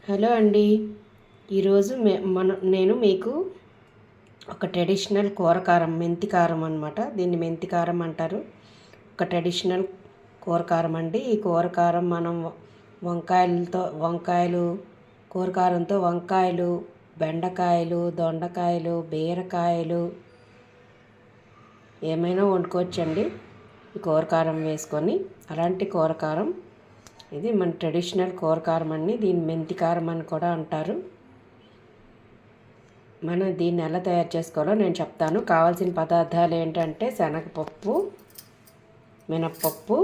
Hello అండి. ఈరోజు నేను మీకు ఒక ట్రెడిషనల్ కూరకారం మెంతి కారం అనమాట. దీన్ని మెంతి కారం అంటారు. ఒక ట్రెడిషనల్ కూరకారం అండి. ఈ కూరకారం మనం వంకాయలు కూరకారంతో వంకాయలు, బెండకాయలు, దొండకాయలు, బీరకాయలు ఏమైనా వండుకోవచ్చండి ఈ కూరకారం వేసుకొని. అలాంటి కూరకారం ఇది మన ట్రెడిషనల్ కూరకారం అండి. దీన్ని మెంతి కారం అని కూడా అంటారు. మనం దీన్ని ఎలా తయారు చేసుకోవాలో నేను చెప్తాను. కావాల్సిన పదార్థాలు ఏంటంటే శనగపప్పు, మినప్పప్పు,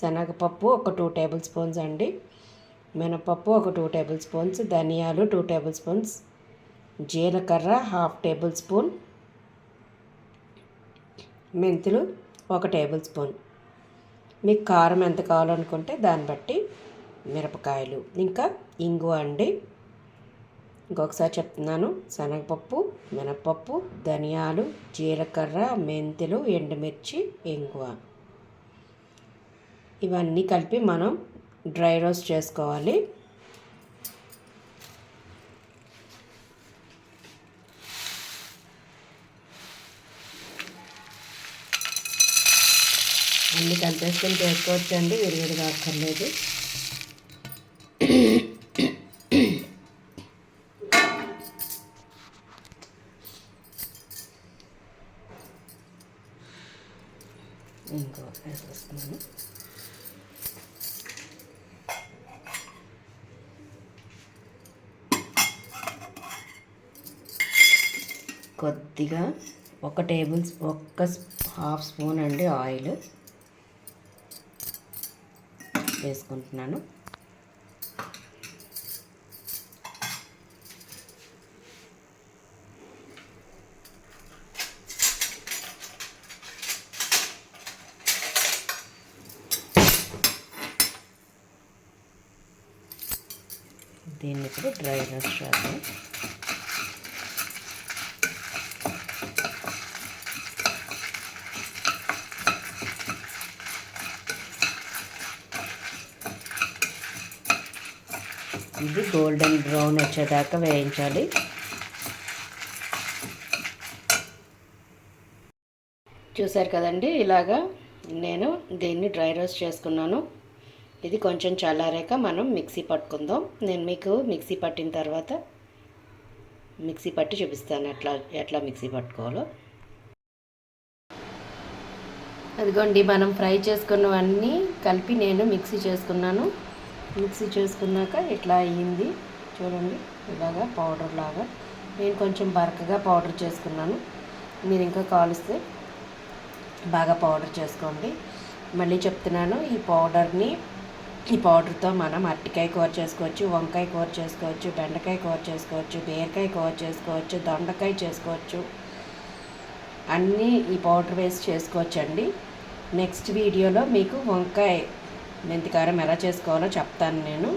శనగపప్పు ఒక 2 టేబుల్ స్పూన్స్ అండి, మినప్పప్పు ఒక 2 టేబుల్ స్పూన్స్, ధనియాలు 2 టేబుల్ స్పూన్స్, జీలకర్ర 1/2 టేబుల్ స్పూన్, మెంతులు 1 టేబుల్ స్పూన్. మీకు కారం ఎంత కావాలనుకుంటే దాన్ని బట్టి మిరపకాయలు, ఇంకా ఇంగువ అండి. ఇంకొకసారి చెప్తున్నాను. శనగపప్పు, మినపప్పు, ధనియాలు, జీలకర్ర, మెంతులు, ఎండుమిర్చి, ఇంగువ ఇవన్నీ కలిపి మనం డ్రై రోస్ట్ చేసుకోవాలి. అన్నీ కలిపేసుకొని చేసుకోవచ్చండి, విడివిడిగా అక్కర్లేదు. ఇంకో వేసేస్తున్నాను. కొద్దిగా 1/2 స్పూన్ అండి ఆయిల్ వేసుకుంటున్నాను. దీన్ని ఇప్పుడు డ్రై రోస్ట్ చేద్దాం. ఇది గోల్డెన్ బ్రౌన్ వచ్చేదాకా వేయించాలి. చూసారు కదండి, ఇలాగా నేను దీన్ని డ్రై రోస్ట్ చేసుకున్నాను. ఇది కొంచెం చల్లారాక మనం మిక్సీ పట్టుకుందాం. నేను మీకు మిక్సీ పట్టిన తర్వాత మిక్సీ పట్టి చూపిస్తాను ఎట్లా మిక్సీ పట్టుకోవాలో. అదిగోండి, మనం ఫ్రై చేసుకున్నవన్నీ కలిపి నేను మిక్సీ చేసుకున్నాను. మిక్సీ చేసుకున్నాక ఇట్లా అయ్యింది చూడండి, ఇలాగా పౌడర్ లాగా. నేను కొంచెం బరకగా పౌడర్ చేసుకున్నాను. మీరు ఇంకా కాలిస్తే బాగా పౌడర్ చేసుకోండి. మళ్ళీ చెప్తున్నాను, ఈ పౌడర్తో మనం అరటికాయ కూర చేసుకోవచ్చు, వంకాయ కూర చేసుకోవచ్చు, బెండకాయ కూర చేసుకోవచ్చు, బీరకాయ కూర చేసుకోవచ్చు, దొండకాయ చేసుకోవచ్చు. అన్నీ ఈ పౌడర్ వేసి చేసుకోవచ్చండి. నెక్స్ట్ వీడియోలో మీకు వంకాయ మెంతికారం ఎలా చేసుకోవాలో చెప్తాను నేను.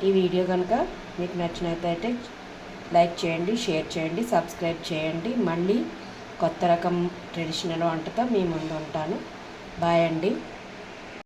ఈ వీడియో కనుక మీకు నచ్చినట్లయితే లైక్ చేయండి, షేర్ చేయండి, సబ్స్క్రైబ్ చేయండి. మళ్ళీ కొత్త రకం ట్రెడిషనల్ వంటతో మీ ముందు ఉంటాను. బాయ్ అండి.